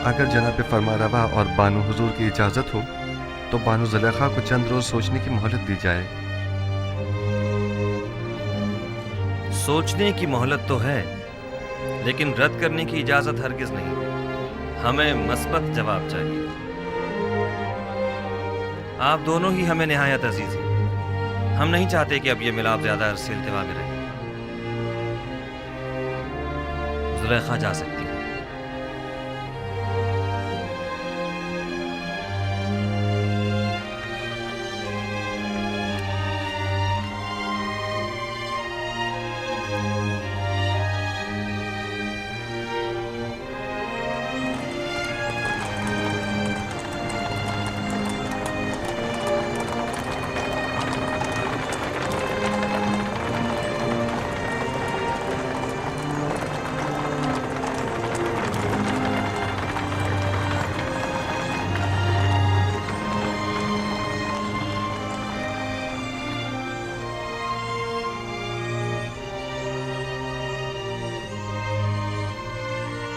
अगर जनाब फरमा रवा और बानो हुजूर की इजाज़त हो तो बानो ज़ुलेखा को चंद रोज़ सोचने की मोहलत दी जाए। सोचने की मोहलत तो है, लेकिन रद्द करने की इजाज़त हरगिज़ नहीं। हमें मस्बत जवाब चाहिए। आप दोनों ही हमें निहायत अजीज हैं। हम नहीं चाहते कि अब ये मिलाप ज़्यादा अरसे इल्तिवा में रहे। ज़ुलेखा जा सकती है।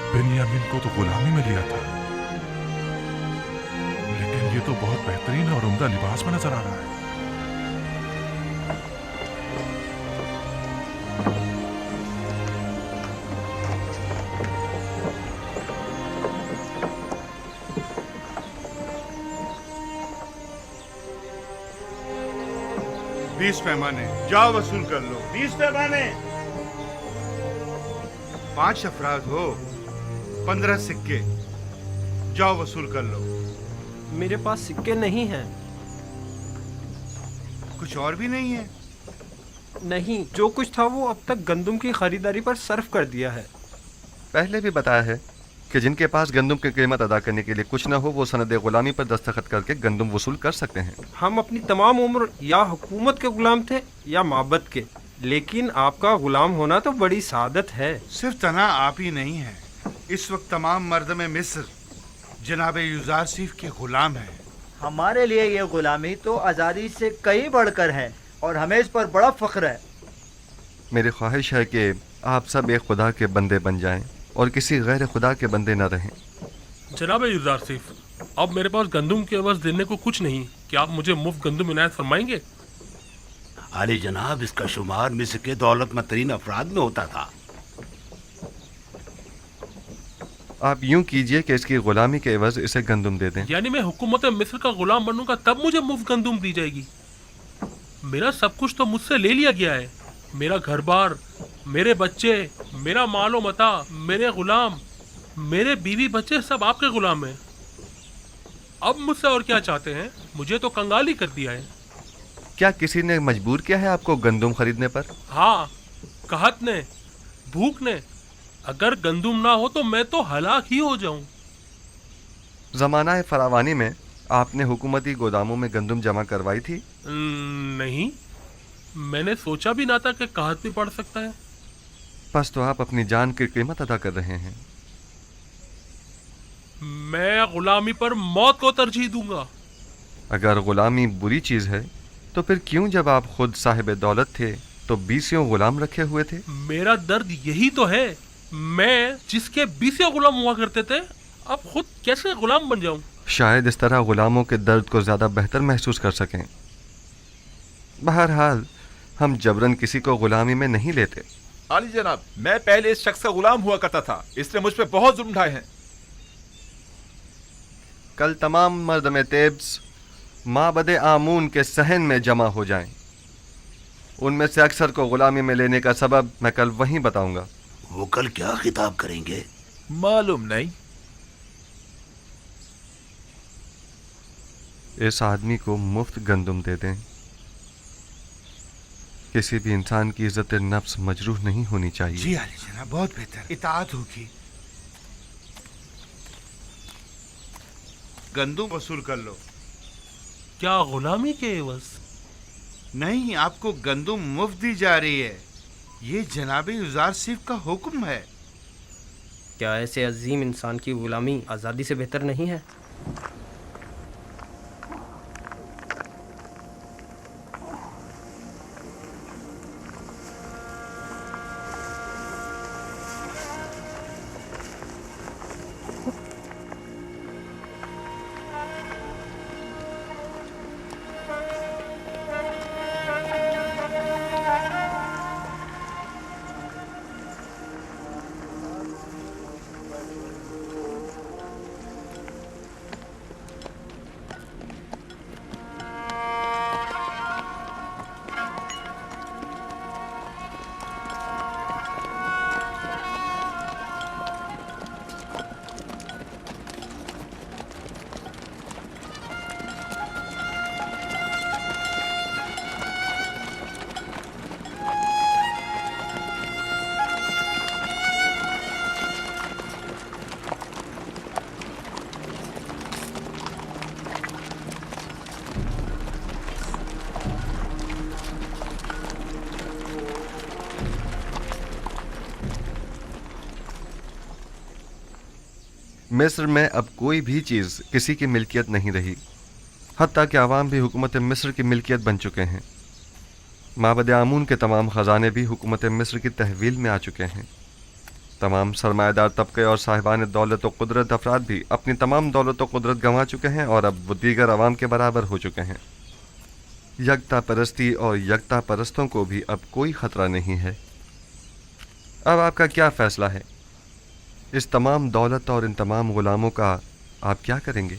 बेनियामिन को तो गुलामी में लिया था, लेकिन ये तो बहुत बेहतरीन और उम्दा लिबास में नजर आ रहा है। बीस पैमाने, जाओ वसूल कर लो। 20 पैमाने। 5 अफराद हो, 15 सिक्के, जाओ वसूल कर लो। मेरे पास सिक्के नहीं हैं। कुछ और भी नहीं है? नहीं, जो कुछ था वो अब तक गंदम की खरीदारी पर सर्फ कर दिया है। पहले भी बताया है कि जिनके पास गंदम की कीमत अदा करने के लिए कुछ न हो वो सनद गुलामी पर दस्तखत करके गंदम वसूल कर सकते हैं। हम अपनी तमाम उम्र या हुकूमत के गुलाम थे या माबद के, लेकिन आपका गुलाम होना तो बड़ी सादत है। सिर्फ तना आप ही नहीं है, इस वक्त तमाम मर्द में मिस्र जनाब यूजारसीफ के गुलाम है। हमारे लिए ये गुलामी तो आज़ादी से कई बढ़कर है और हमें इस पर बड़ा फख्र है। मेरी ख्वाहिश है कि आप सब एक खुदा के बंदे बन जाएं और किसी गैर खुदा के बंदे न रहें। जनाब यूजारसीफ, अब मेरे पास गंदम के अवज़ देने को कुछ नहीं, क्या आप मुझे मुफ्त गंदम इनायत फरमाएंगे? आली जनाब, इसका शुमार मिस्र के दौलतमंद तरीन अफराद में होता था। आप यूं कीजिए कि इसकी गुलामी के एवज इसे गंदम दे दें। यानी मैं हुकूमत मिस्र का गुलाम बनूंगा तब मुझे मुफ्त गंदम दी जाएगी? मेरा सब कुछ तो मुझसे ले लिया गया है। मेरा घर बार, मेरे बच्चे, मेरा मालो मता, मेरे गुलाम, मेरे बीवी बच्चे सब आपके गुलाम हैं। अब मुझसे और क्या चाहते हैं? मुझे तो कंगाली कर दिया है। क्या किसी ने मजबूर किया है आपको गंदम खरीदने पर? हाँ, कहत ने, भूख ने। अगर गंदम ना हो तो मैं तो हलाक ही हो जाऊं। ज़माना फरावानी में आपने हुकूमती गोदामों में गंदम जमा करवाई थी? नहीं, मैंने सोचा भी ना था कि कहत भी पड़ सकता है। बस तो आप अपनी जान की कीमत अदा कर रहे हैं। मैं गुलामी पर मौत को तरजीह दूंगा। अगर गुलामी बुरी चीज़ है तो फिर क्यों जब आप खुद साहिब दौलत थे तो 20 गुलाम रखे हुए थे? मेरा दर्द यही तो है, मैं जिसके 20 गुलाम हुआ करते थे अब खुद कैसे गुलाम बन जाऊं? शायद इस तरह गुलामों के दर्द को ज़्यादा बेहतर महसूस कर सकें। बहरहाल हम जबरन किसी को गुलामी में नहीं लेते। आली जनाब, मैं पहले इस शख्स का गुलाम हुआ करता था, इसने मुझ पे बहुत जुल्म ढाए हैं। कल तमाम मर्द में तेब्स माबद आमून के सहन में जमा हो जाएं। उनमें से अक्सर को गुलामी में लेने का सबब मैं कल वहीं बताऊंगा। वो कल क्या खिताब करेंगे? मालूम नहीं। इस आदमी को मुफ्त गंदम दे दें। किसी भी इंसान की इज्जत नफ्स मजरूह नहीं होनी चाहिए। जी आली जनाब, बहुत बेहतर, इताअत होगी। गंदम वसूल कर लो। क्या गुलामी के एवज? नहीं, आपको गंदम मुफ्त दी जा रही है। ये जनाब यूजारसीफ का हुक्म है। क्या ऐसे अजीम इंसान की गुलामी आज़ादी से बेहतर नहीं है? مصر میں اب کوئی بھی چیز کسی کی ملکیت نہیں رہی، حتیٰ کہ عوام بھی حکومت مصر کی ملکیت بن چکے ہیں۔ معبد آمون کے تمام خزانے بھی حکومت مصر کی تحویل میں آ چکے ہیں۔ تمام سرمایہ دار طبقے اور صاحبان دولت و قدرت افراد بھی اپنی تمام دولت و قدرت گنوا چکے ہیں اور اب وہ دیگر عوام کے برابر ہو چکے ہیں۔ یکتا پرستی اور یکتا پرستوں کو بھی اب کوئی خطرہ نہیں ہے۔ اب آپ کا کیا فیصلہ ہے؟ اس تمام دولت اور ان تمام غلاموں کا آپ کیا کریں گے؟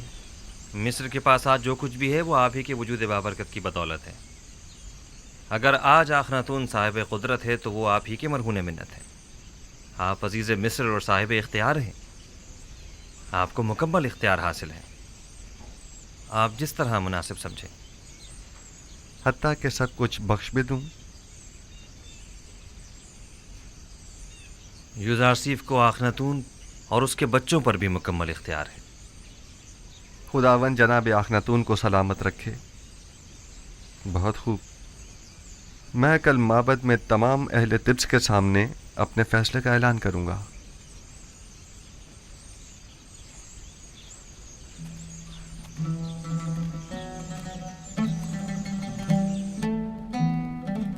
مصر کے پاس آج جو کچھ بھی ہے وہ آپ ہی کے وجود بابرکت کی بدولت ہے۔ اگر آج آخناتون صاحب قدرت ہے تو وہ آپ ہی کے مرہون منت ہے۔ آپ عزیز مصر اور صاحب اختیار ہیں، آپ کو مکمل اختیار حاصل ہے، آپ جس طرح مناسب سمجھیں۔ حتیٰ کہ سب کچھ بخش بھی دوں؟ یوزارسیف کو آخناتون اور اس کے بچوں پر بھی مکمل اختیار ہے۔ خداوند جناب آخناتون کو سلامت رکھے۔ بہت خوب، میں کل معبد میں تمام اہل طبس کے سامنے اپنے فیصلے کا اعلان کروں گا۔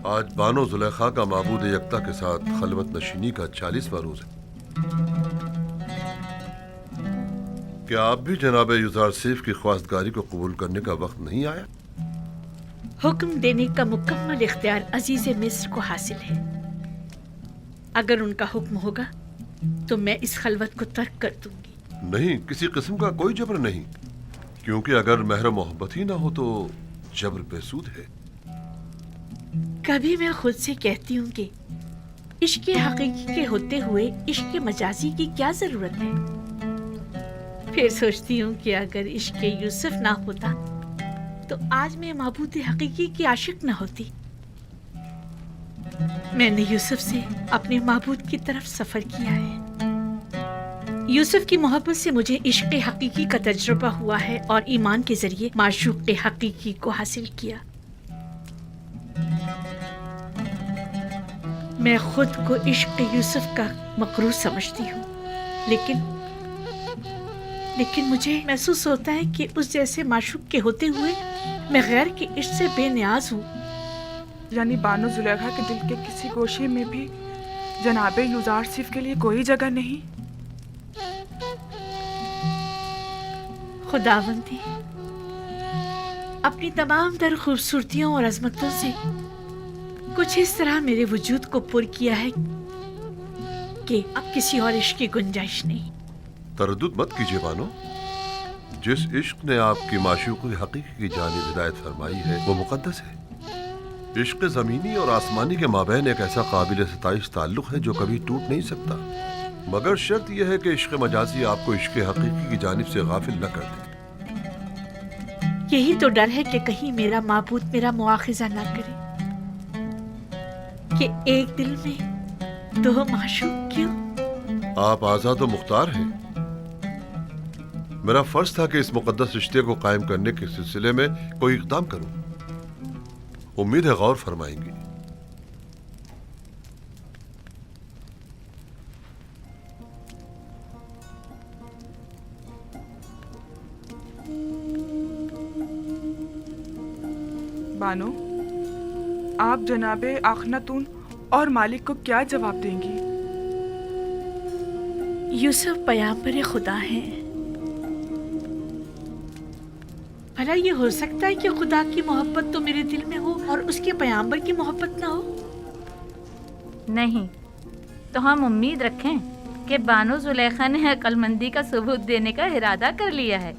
آج بانو زلیخا کا معبود یکتا کے ساتھ خلوت نشینی کا 40واں روز ہے۔ کیا آپ بھی جناب یوزارسیف کی خواستگاری کو قبول کرنے کا وقت نہیں آیا؟ حکم دینے کا مکمل اختیار عزیز مصر کو حاصل ہے۔ اگر ان کا حکم ہوگا تو میں اس خلوت کو ترک کر دوں گی۔ نہیں، کسی قسم کا کوئی جبر نہیں، کیونکہ اگر مہر محبت ہی نہ ہو تو جبر بے سود ہے۔ کبھی میں خود سے کہتی ہوں کہ عشق حقیقی کے ہوتے ہوئے عشق مجازی کی کیا ضرورت ہے؟ پھر سوچتی ہوں کہ اگر عشق یوسف نہ ہوتا تو آج میں معبود حقیقی کی عاشق نہ ہوتی۔ میں نے یوسف سے اپنے معبود کی طرف سفر کیا ہے۔ یوسف کی محبت سے مجھے عشق حقیقی کا تجربہ ہوا ہے اور ایمان کے ذریعے معشوق حقیقی کو حاصل کیا۔ میں خود کو عشق یوسف کا مقروض سمجھتی ہوں، لیکن مجھے محسوس ہوتا ہے کہ اس جیسے معشوق کے ہوتے ہوئے میں غیر کے عشق سے بے نیاز ہوں۔ یعنی بانو زلیخا کے دل کے کسی گوشے میں بھی جناب یوزارسیف کے لیے کوئی جگہ نہیں؟ خداوند نے اپنی تمام تر خوبصورتیوں اور عظمتوں سے کچھ اس طرح میرے وجود کو پر کیا ہے کہ اب کسی اور عشق کی گنجائش نہیں۔ تردد مت کیجیے بانو، جس عشق نے آپ کی معشوق حقیقی کی جانب ہدایت فرمائی ہے وہ مقدس ہے۔ عشق زمینی اور آسمانی کے مابین ایک ایسا قابل ستائش تعلق ہے جو کبھی ٹوٹ نہیں سکتا، مگر شرط یہ ہے کہ عشق مجازی آپ کو عشق حقیقی کی جانب سے غافل نہ کر دے۔ یہی تو ڈر ہے کہ کہیں میرا معبود میرا مواخذہ نہ کرے کہ ایک دل میں دو معشوق کیوں؟ آپ آزاد و مختار ہیں۔ میرا فرض تھا کہ اس مقدس رشتے کو قائم کرنے کے سلسلے میں کوئی اقدام کروں۔ امید ہے غور فرمائیں گی۔ بانو، آپ جناب آخناتون اور مالک کو کیا جواب دیں گی؟ یوسف پیامبر خدا ہیں۔ بھلا یہ ہو سکتا ہے کہ خدا کی محبت تو میرے دل میں ہو اور اس کے پیامبر کی محبت نہ ہو؟ نہیں، تو ہم امید رکھیں کہ بانو زلیخا نے عقل مندی کا ثبوت دینے کا ارادہ کر لیا ہے۔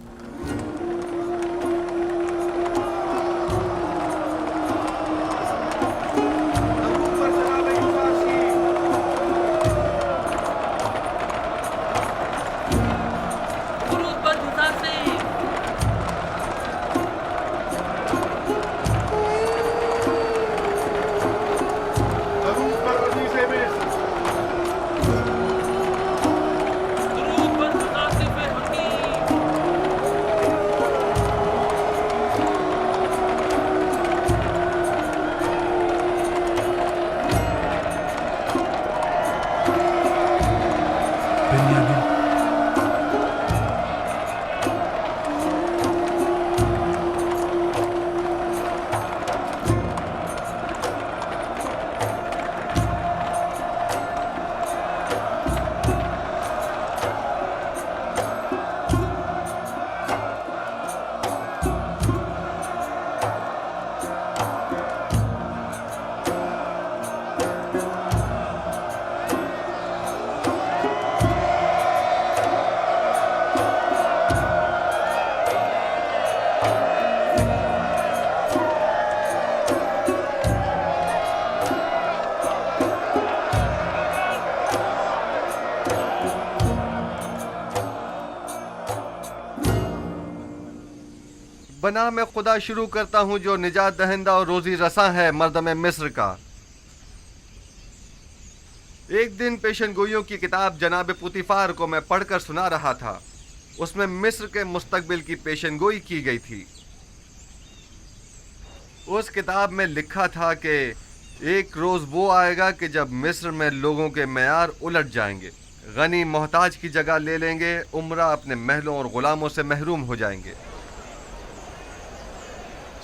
बना मैं खुदा शुरू करता हूँ जो निजात दहिंदा और रोजी रसा है मर्दम मिस्र का। एक दिन पेशन गोइयों की किताब जनाब पुतिफार को मैं पढ़कर सुना रहा था। उसमें मिस्र के मुस्तकबिल की पेशन गोई की गई थी। उस किताब में लिखा था कि एक रोज़ वो आएगा कि जब मिस्र में लोगों के मेयार उलट जाएंगे, गनी मोहताज की जगह ले लेंगे, उमरा अपने महलों और गुलामों से महरूम हो जाएंगे।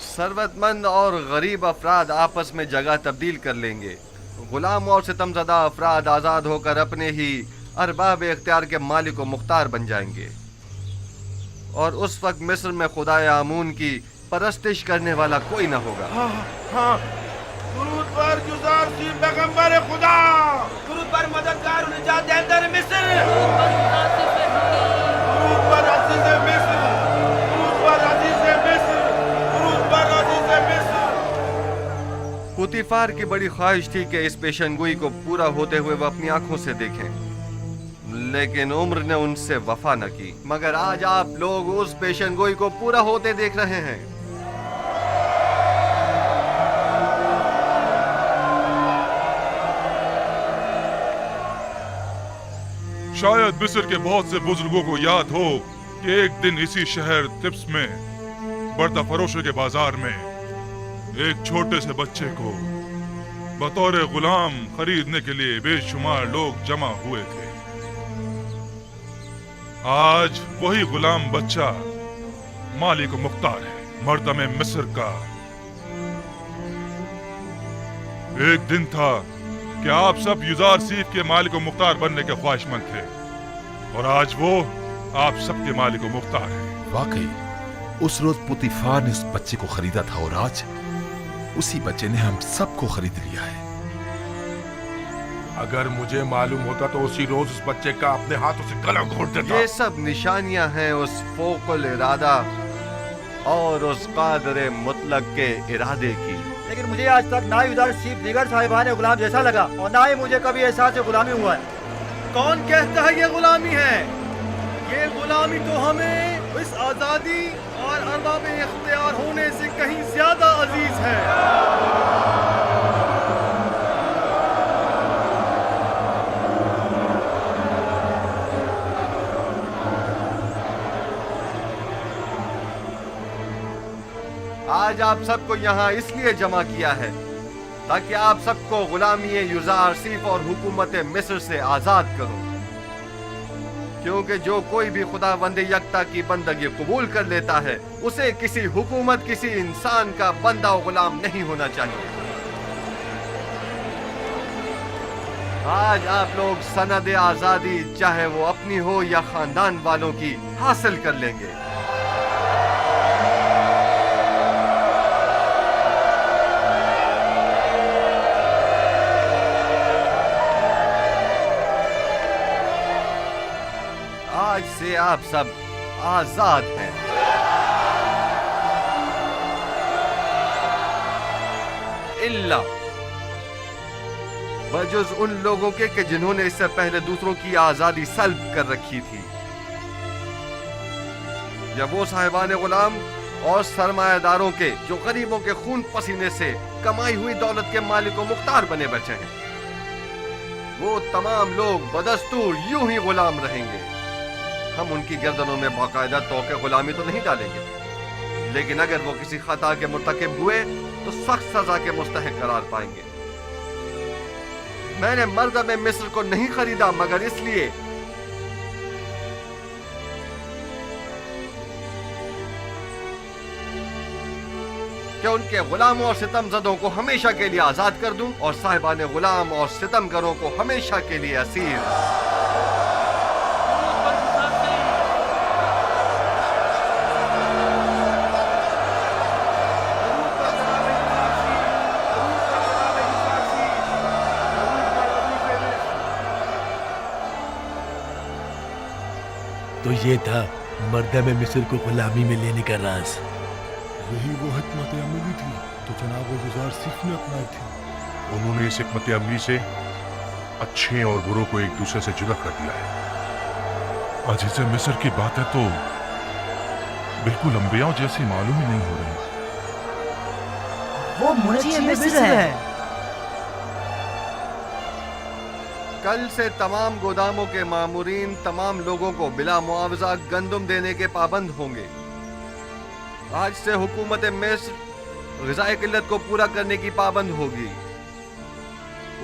सरवतमंद और गरीब अफराद आपस में जगह तब्दील कर लेंगे। गुलाम और सितमज़दा अफराद आज़ाद होकर अपने ही अरबाब इख्तियार के मालिक व मुख्तार बन जाएंगे। और उस वक्त मिस्र में खुदाए आमून की परस्तिश करने वाला कोई न होगा। दुरूद पर जुज़ार सी पैगंबर खुदा, दुरूद पर मददगार और निजात दहिंदा मिस्र, दुरूद पर अज़ीज़ मिस्र, दुरूद पर अज़ीज़ मिस्र, दुरूद पर अज़ीज़ मिस्र। पुतिफार की बड़ी ख्वाहिश थी कि इस पेशनगोई को पूरा होते हुए वह अपनी आंखों से देखें, लेकिन उम्र ने उनसे वफा न की। मगर आज आप लोग उस पेशनगोई को पूरा होते देख रहे हैं। शायद मिस्र के बहुत से बुजुर्गों को याद हो कि एक दिन इसी शहर तिब्स में बर्दा फरोशों के बाजार में एक छोटे से बच्चे को बतौर गुलाम खरीदने के लिए बेशुमार लोग जमा हुए थे। आज वही गुलाम बच्चा मालिक मुख्तार है, मर्दम मिस्र का। एक दिन था कि आप सब युजार सीफ के मालिक व मुख्तार बनने के ख्वाहिशमंद थे, और आज वो आप सबके मालिक व मुख्तार है। वाकई उस रोज पुतिफार ने उस बच्चे को खरीदा था, और आज उसी बच्चे ने हम सबको खरीद लिया है। अगर मुझे मालूम होता तो उसी रोज उस बच्चे का अपने हाथों से गला घोट देता। ये सब निशानियां हैं उस फोकुल इरादा और उस कादर मुतलक के इरादे की। लेकिन मुझे आज तक ना युजार सीफ दीगर साहिबान गुलाम जैसा लगा, और ना ही मुझे कभी एहसास गुलामी हुआ है। कौन कहता है ये गुलामी है? ये गुलामी तो हमें इस आज़ादी और अरबाब इख्तियार होने से कहीं ज्यादा अजीज है। आज आप सबको यहाँ इसलिए जमा किया है ताकि आप सबको गुलामी युजार सीफ और हुकूमत मिस्र से आज़ाद करूं, क्योंकि जो कोई भी खुदावंद यकता की बंदगी कबूल कर लेता है उसे किसी हुकूमत, किसी इंसान का बंदा और गुलाम नहीं होना चाहिए। आज आप लोग सनद आज़ादी, चाहे वो अपनी हो या खानदान वालों की, हासिल कर लेंगे। आज से आप सब आजाद हैं। इल्ला बजुज उन लोगों के कि जिन्होंने इससे पहले दूसरों की आजादी सल्ब कर रखी थी, या वो साहिबान गुलाम और सरमायादारों के जो गरीबों के खून पसीने से कमाई हुई दौलत के मालिक व मुख्तार बने बचे हैं। वो तमाम लोग बदस्तूर यूं ही गुलाम रहेंगे। हम उनकी गर्दनों में बाकायदा तौके गुलामी तो नहीं डालेंगे, लेकिन अगर वो किसी खता के मुर्तकिब हुए तो सख्त सजा के मुस्तहिक करार पाएंगे। मैंने मर्दम मिस्र को नहीं खरीदा मगर इसलिए कि उनके गुलामों और सितमजदों को हमेशा के लिए आजाद कर दूं और साहिबान गुलाम और सितमगरों को हमेशा के लिए असीर। तो ये था मर्दम मिस्र को गुलामी में लेने का राज। यही वो हिकमत अमली थी तो जनाब युजार सीफ ने अपनाई थी। उन्होंने इस हिकमत अमली से अच्छे और बुरों को एक दूसरे से जुदा कर दिया है। अजीज मिस्र की बातें तो बिल्कुल अंबियाओं जैसी मालूम ही नहीं हो रही। वो मुंशी मिस्र है। कल से तमाम गोदामों के मामूरीन तमाम लोगों को बिला मुआवजा गंदुम देने के पाबंद होंगे। आज से हुकूमत मिस्र ग़िज़ाई किल्लत को पूरा करने की पाबंद होगी।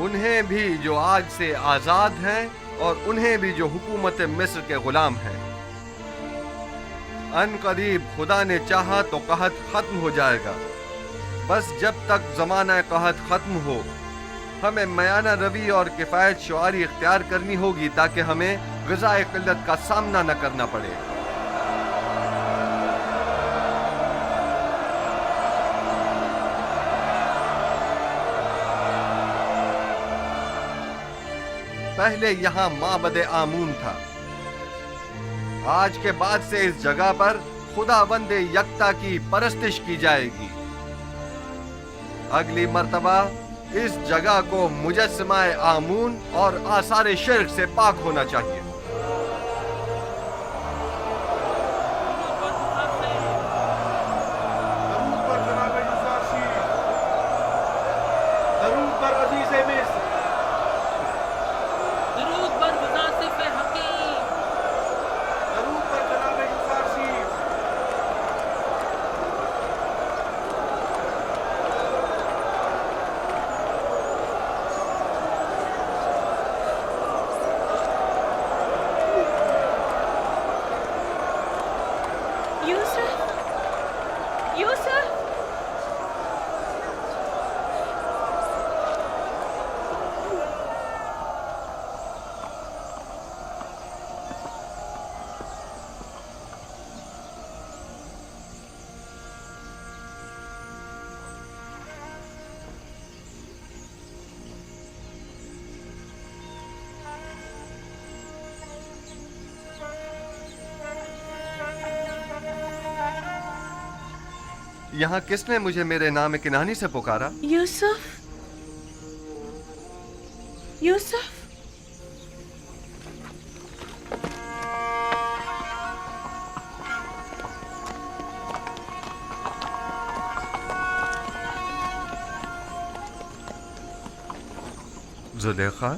उन्हें भी जो आज से आज़ाद हैं और उन्हें भी जो हुकूमत मिस्र के गुलाम हैं। अन करीब खुदा ने चाहा तो कहत खत्म हो जाएगा। बस जब तक ज़माना कहत खत्म हो हमें मयाना रवि और किफ़ायत शुआरी इख्तियार करनी होगी ताकि हमें ग़िज़ाई किल्लत का सामना न करना पड़े। पहले यहाँ माबद आमून था। आज के बाद से इस जगह पर खुदावंद यकता की परस्तिश की जाएगी। अगली मर्तबा इस जगह को मुजस्समाए आमून और आसार शिर्क से पाक होना चाहिए। यहाँ किसने मुझे मेरे नाम किनानी से पुकारा? यूसुफ, यूसुफ। जुलेखा,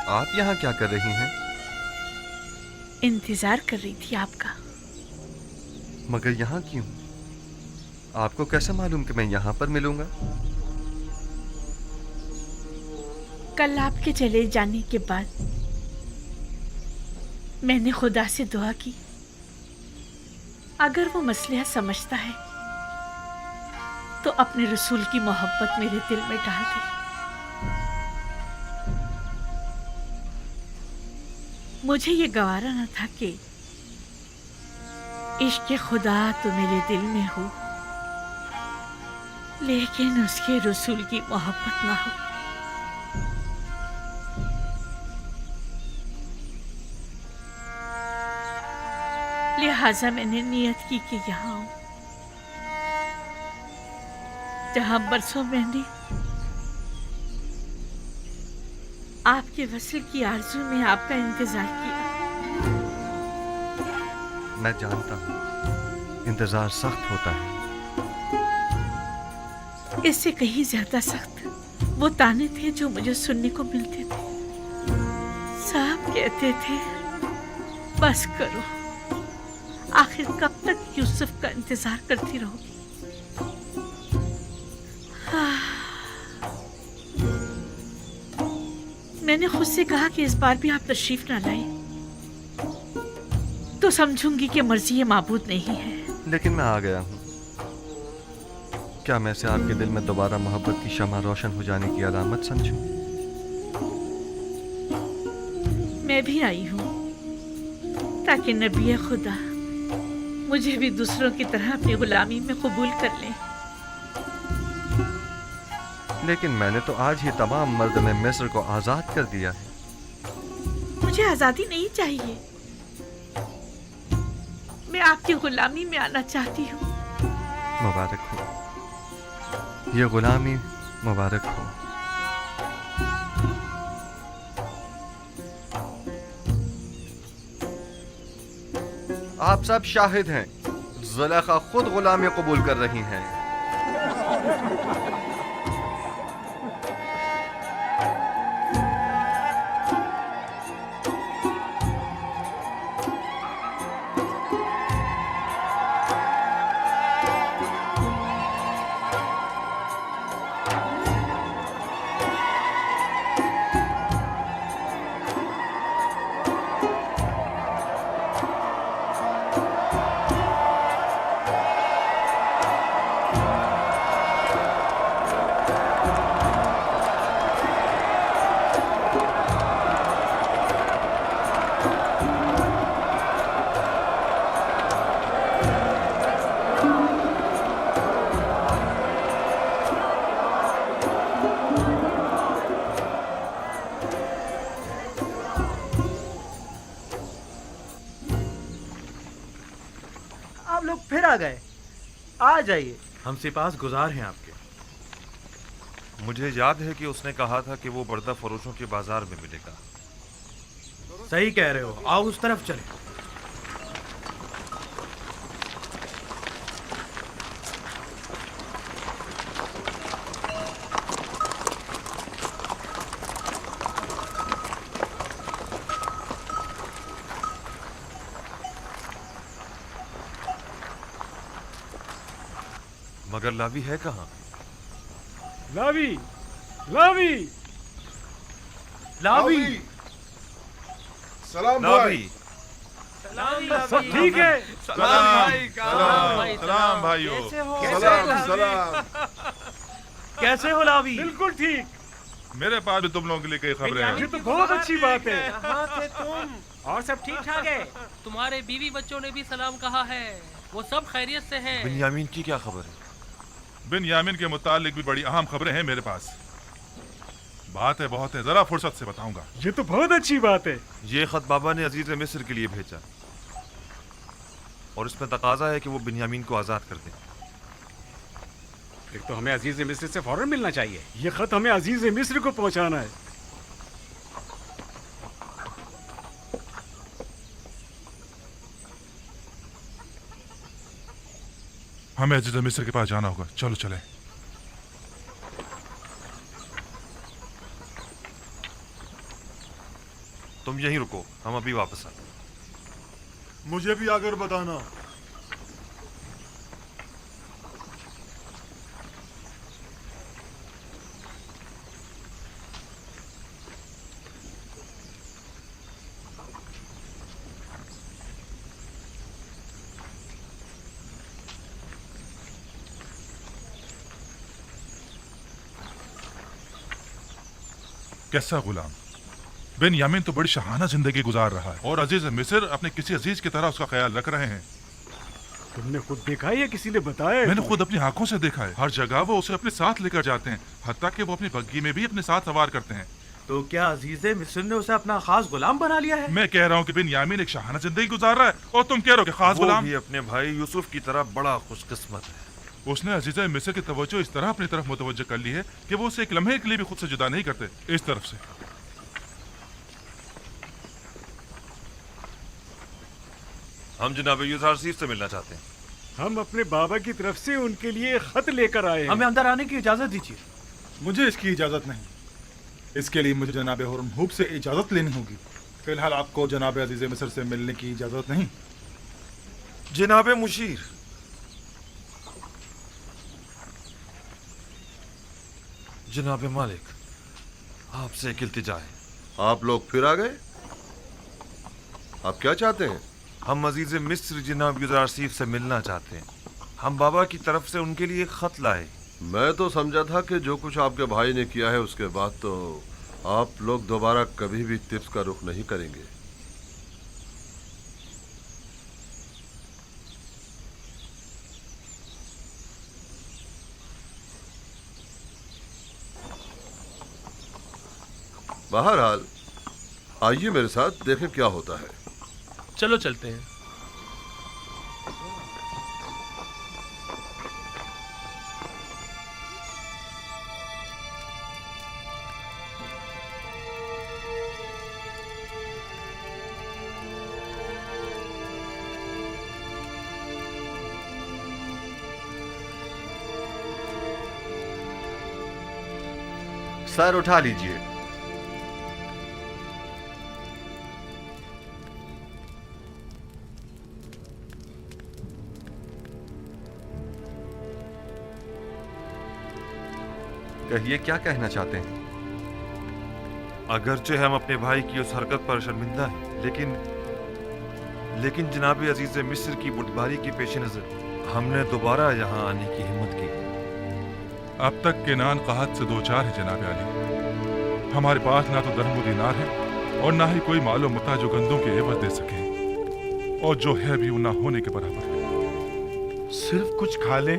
आप यहाँ क्या कर रही हैं? इंतजार कर रही थी आपका। मगर यहाँ क्यों? आपको कैसे मालूम कि मैं यहाँ पर मिलूंगा? कल आपके चले जाने के बाद मैंने खुदा से दुआ की, अगर वो मसला समझता है तो अपने रसूल की मोहब्बत मेरे दिल में डाल दे। मुझे ये गवारा न था कि इश्क़ खुदा तो मेरे दिल में हो, लेकिन उसके रसूल की मोहब्बत ना हो। लिहाजा मैंने नियत की कि यहाँ आऊं, जहाँ बरसों मैंने आपके वसल की आरज़ू में आपका इंतजार किया। मैं जानता हूँ इंतजार सख्त होता है। इससे कहीं ज्यादा सख्त वो ताने थे जो मुझे सुनने को मिलते थे। साहब कहते थे बस करो, आखिर कब तक यूसुफ का इंतजार करती रहोगी? मैंने खुद से कहा कि इस बार भी आप तशरीफ ना लाए तो समझूंगी कि मर्जी ये माबूद नहीं है। लेकिन मैं आ गया हूँ। क्या मैं से आपके दिल में दोबारा मोहब्बत की शमा रोशन हो जाने की अलामत समझूं? मैं भी आई हूँ ताकि नबी खुदा मुझे भी दूसरों की तरह अपनी गुलामी में कबूल कर लें। लेकिन मैंने तो आज ही तमाम मर्द में मिस्र को आजाद कर दिया है। मुझे आजादी नहीं चाहिए, मैं आपकी गुलामी में आना चाहती हूँ। मुबारक हो, ये गुलामी मुबारक हो। آپ سب شاہد ہیں، زلیخا خود غلامی قبول کر رہی ہیں۔ آپ لوگ پھر آ گئے، آ جائیے۔ ہم سپاس گزار ہیں آپ کے۔ مجھے یاد ہے کہ اس نے کہا تھا کہ وہ بردہ فروشوں کے بازار میں ملے گا۔ صحیح کہہ رہے ہو، آؤ اس طرف چلیں۔ مگر لاوی ہے کہاں؟ لاوی لاوی لاوی سلام لاوی سب ٹھیک ہے؟ سلام بھائیو، سلام۔ کیسے ہو لاوی؟ بالکل ٹھیک۔ میرے پاس بھی تم لوگوں کے لیے کئی خبریں ہیں۔ یہ تو بہت اچھی بات ہے۔ کہاں تھے تم؟ اور سب ٹھیک ٹھاک ہے؟ تمہارے بیوی بچوں نے بھی سلام کہا ہے، وہ سب خیریت سے ہیں۔ بنیامین کی کیا خبر ہے؟ بن یامین کے متعلق بھی بڑی اہم خبریں ہیں میرے پاس۔ بات ہے بہت ہے، ذرا فرصت سے بتاؤں گا۔ یہ تو بہت اچھی بات ہے۔ یہ خط بابا نے عزیز مصر کے لیے بھیجا اور اس میں تقاضا ہے کہ وہ بنیامین کو آزاد کر دیں۔ ایک تو ہمیں عزیز مصر سے فوراً ملنا چاہیے۔ یہ خط ہمیں عزیز مصر کو پہنچانا ہے۔ ہمیں عزیز مصر کے پاس جانا ہوگا، چلو چلیں۔ تم یہیں رکو، ہم ابھی واپس آتے ہیں۔ مجھے بھی آ کر بتانا۔ کیسا غلام؟ بن یامین تو بڑی شاہانہ زندگی گزار رہا ہے اور عزیز مصر اپنے کسی عزیز کی طرح اس کا خیال رکھ رہے ہیں۔ تم نے خود دیکھا ہے یا کسی نے بتایا ہے؟ میں نے خود اپنی آنکھوں سے دیکھا ہے، ہر جگہ وہ اسے اپنے ساتھ لے کر جاتے ہیں، حتیٰ کہ وہ اپنی بگی میں بھی اپنے ساتھ سوار کرتے ہیں۔ تو کیا عزیز مصر نے اسے اپنا خاص غلام بنا لیا ہے؟ میں کہہ رہا ہوں کہ بن یامین ایک شاہانہ زندگی گزار رہا ہے اور تم کہہ رہے ہو کہ خاص وہ غلام۔ بھی اپنے بھائی یوسف کی طرح بڑا خوش قسمت ہے۔ اس نے عزیز مصر کی توجہ اس طرح اپنی طرف متوجہ کر لی ہے کہ وہ اسے ایک لمحے کے لیے بھی خود سے جدا نہیں کرتے۔ اس طرف سے ہم جناب یوزارسیف سے ملنا چاہتے ہیں۔ ہم اپنے بابا کی طرف سے ان کے لیے خط لے کر آئے ہیں۔ ہمیں اندر آنے کی اجازت دیجیے۔ مجھے اس کی اجازت نہیں، اس کے لیے مجھے جناب ہرم ہوب سے اجازت لینی ہوگی۔ فی الحال آپ کو جناب عزیز مصر سے ملنے کی اجازت نہیں۔ جناب مشیر، جناب مالک، آپ سے ایک التجا ہے۔ آپ لوگ پھر آ گئے؟ آپ کیا چاہتے ہیں؟ ہم عزیز مصر جناب یوزارسیف سے ملنا چاہتے ہیں۔ ہم بابا کی طرف سے ان کے لیے خط لائے۔ میں تو سمجھا تھا کہ جو کچھ آپ کے بھائی نے کیا ہے اس کے بعد تو آپ لوگ دوبارہ کبھی بھی طبس کا رخ نہیں کریں گے۔ بہرحال آئیے میرے ساتھ، دیکھیں کیا ہوتا ہے۔ چلو چلتے ہیں۔ सर उठा लीजिए। कहिए, क्या कहना चाहते हैं? अगरचे हम अपने भाई की उस हरकत पर शर्मिंदा हैं, लेकिन जनाब अजीज मिस्र की बुटबारी के पेश नजर हमने दोबारा यहाँ आने की हिम्मत की। अब तक केनान कहत से दो चार है जनाब अली। हमारे पास ना तो दरहम दिनार है और ना ही कोई मालो मता जो गंदों के एवज दे सके, और जो है भी वो ना होने के बराबर है। सिर्फ कुछ खाले,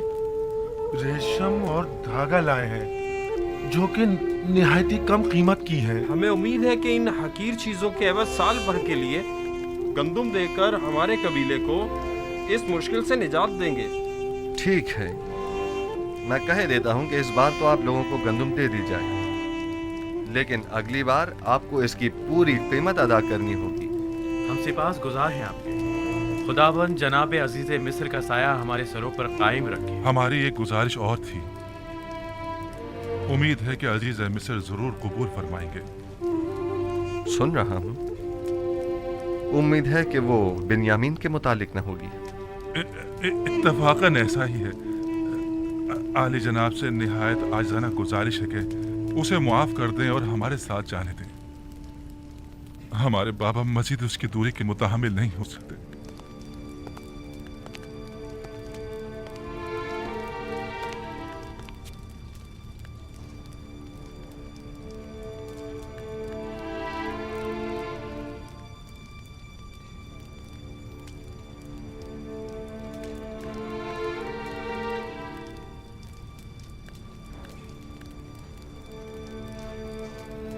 रेशम और धागा लाए हैं जो कि निहायती कम कीमत की है। हमें उम्मीद है कि इन हकीर चीजों के एवज साल भर के लिए गंदुम देकर हमारे कबीले को इस मुश्किल से निजात देंगे। ठीक है, मैं कह देता हूं कि इस बार तो आप लोगों को गंदुम दे दी जाए, लेकिन अगली बार आपको इसकी पूरी कीमत अदा करनी होगी। हम सिपास गुजार हैं आपके। खुदाबंद जनाब अजीज मिस्र का साया हमारे सरों पर कायम रखे। हमारी एक गुजारिश और थी। उम्मीद है कि अजीज मिस्र जरूर कबूल फरमाएंगे। सुन रहा हूं। उम्मीद है कि वो बिन्यामीन के मुतालिक न होगी। इत्तफाकन ऐसा ही है। आली जनाब से निहायत आजाना गुजारिश है कि उसे मुआफ कर दें और हमारे साथ जाने दें। हमारे बाबा मजीद उसकी दूरी के मुताहमिल नहीं हो सकते।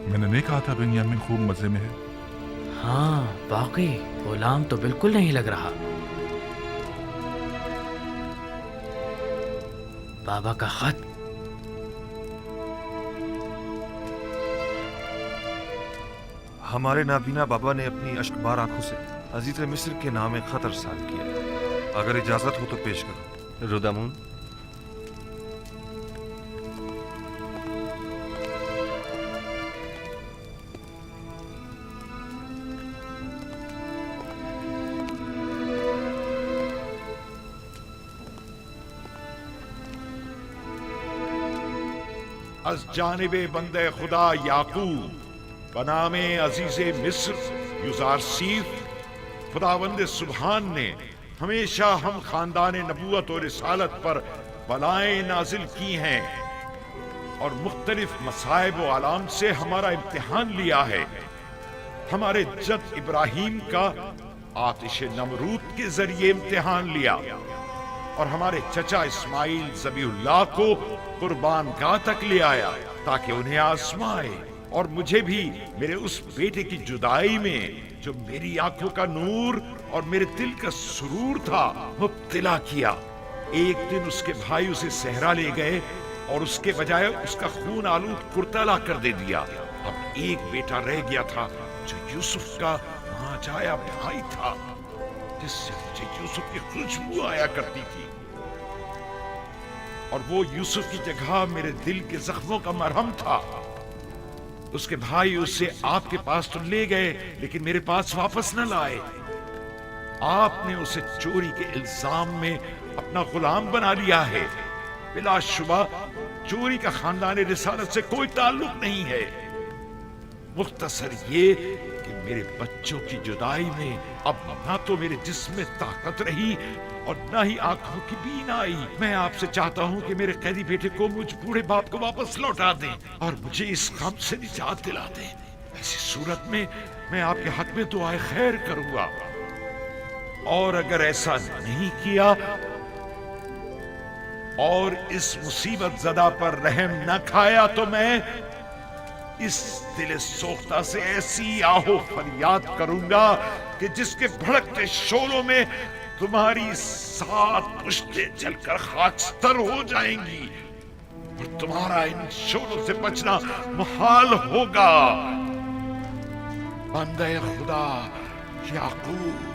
मैंने नहीं कहा था बिन्यामीन खूब मजे में है। हाँ, बाकी गुलाम तो बिल्कुल नहीं लग रहा। बाबा का खत। हमारे नाबीना बाबा ने अपनी अश्कबार आंखों से अजीज मिस्र के नाम खत अरसाल किया है। अगर इजाजत हो तो पेश करो। रुदामून, अज जानिबे बंदे खुदा याकूब बनामे अजीज़े मिस्र युज़ारसीफ खुदावंद सुबहान ने हमेशा हम खानदान नबूवत और रिसालत पर बलाएं नाजिल की हैं और मुख्तलिफ मसाइब व आलाम से हमारा इम्तिहान लिया है। हमारे जद इब्राहीम का आतिश नमरूद के जरिए इम्तिहान लिया और हमारे चचा इस्माइल ज़बीहुल्लाह को कुर्बान गाह तक ले आया ताकि उन्हें आजमाए, और मुझे भी मेरे उस बेटे की जुदाई में जो मेरी आंखों का नूर और मेरे दिल का सुरूर था मुब्तला किया। एक दिन उसके भाई उसे सहरा ले गए और उसके बजाय उसका खून आलूद कुर्ता ला कर दे दिया। अब एक बेटा रह गया था जो यूसुफ का मांझाया भाई था, जिससे मुझे यूसुफ की खुशबू आया करती थी, और वो यूसुफ की जगह मेरे दिल के जख्मों का मरहम था। उसके भाई उसे आपके पास तो ले गए, लेकिन मेरे पास वापस न लाए। आपने उसे चोरी के इल्जाम में अपना गुलाम बना लिया है। बिलाशुबा चोरी का खानदान रिसालत से कोई ताल्लुक नहीं है। मुख्तसर ये कि मेरे बच्चों की जुदाई में अब ना तो मेरे जिस्म में ताकत रही और ना ही आंखों की बीनाई। मैं आपसे चाहता हूँ कि मेरे कैदी बेटे को मुझ बूढ़े बाप को वापस लौटा दें और मुझे इस गम से निजात दिला दें। ऐसी सूरत में मैं आपके हक में दुआए खैर करूंगा, और अगर ऐसा नहीं किया और इस मुसीबत ज़दा पर रहम न खाया तो मैं इस दिल सोख्ता से ऐसी आहो फरियाद करूंगा कि जिसके भड़कते शोलों में तुम्हारी 7 पुश्तें जलकर खाकस्तर हो जाएंगी और तुम्हारा इन शोलों से बचना मुहाल होगा। बंदे खुदा याकूब।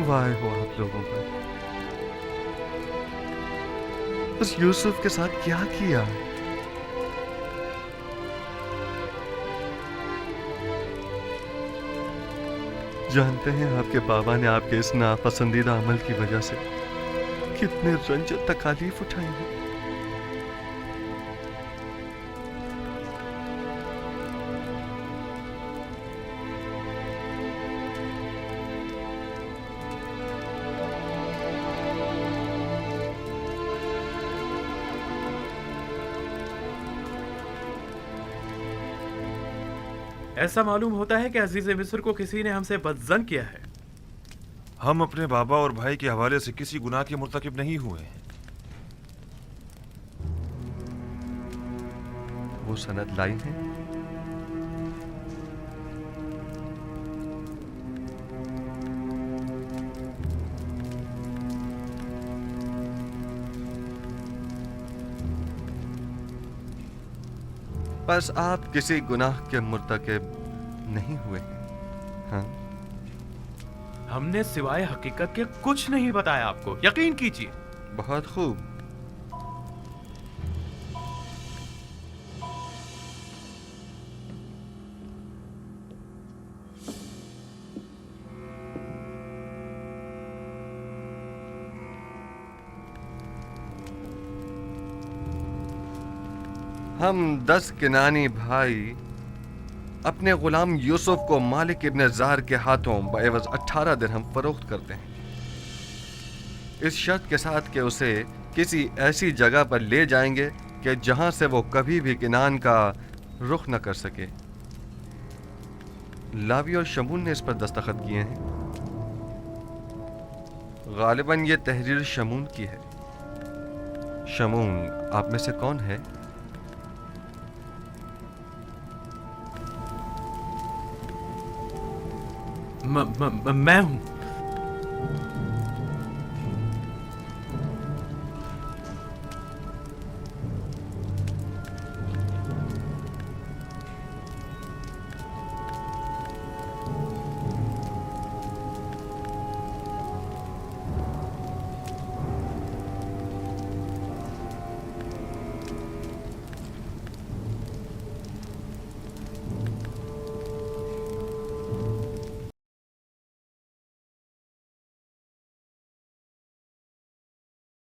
क्यों आए हो आप लोगों पर? उस यूसुफ के साथ क्या किया? जानते हैं आपके बाबा ने आपके इस नापसंदीदा अमल की वजह से कितने रंज और तकालीफ उठाई हैं। ऐसा मालूम होता है कि अजीज मिस्र को किसी ने हमसे बदजन किया है। हम अपने बाबा और भाई के हवाले से किसी गुनाह के मुर्तकिब नहीं हुए हैं। वो सनद लाई है? बस आप किसी गुनाह के मुर्तकिब नहीं हुए हैं। हाँ? हमने सिवाय हकीकत के कुछ नहीं बताया आपको, यकीन कीजिए। बहुत खूब। हम 10 किनानी भाई अपने गुलाम यूसुफ को मालिक इब्न जार के हाथों बएवज 18 दिरहम फरोख्त करते हैं, इस शर्त के साथ कि उसे किसी ऐसी जगह पर ले जाएंगे कि जहां से वो कभी भी किनान का रुख न कर सके। लावी और शमून ने इस पर दस्तखत किए हैं। गालिबन ये तहरीर शमून की है। शमून आप में से कौन है? मैं हूं।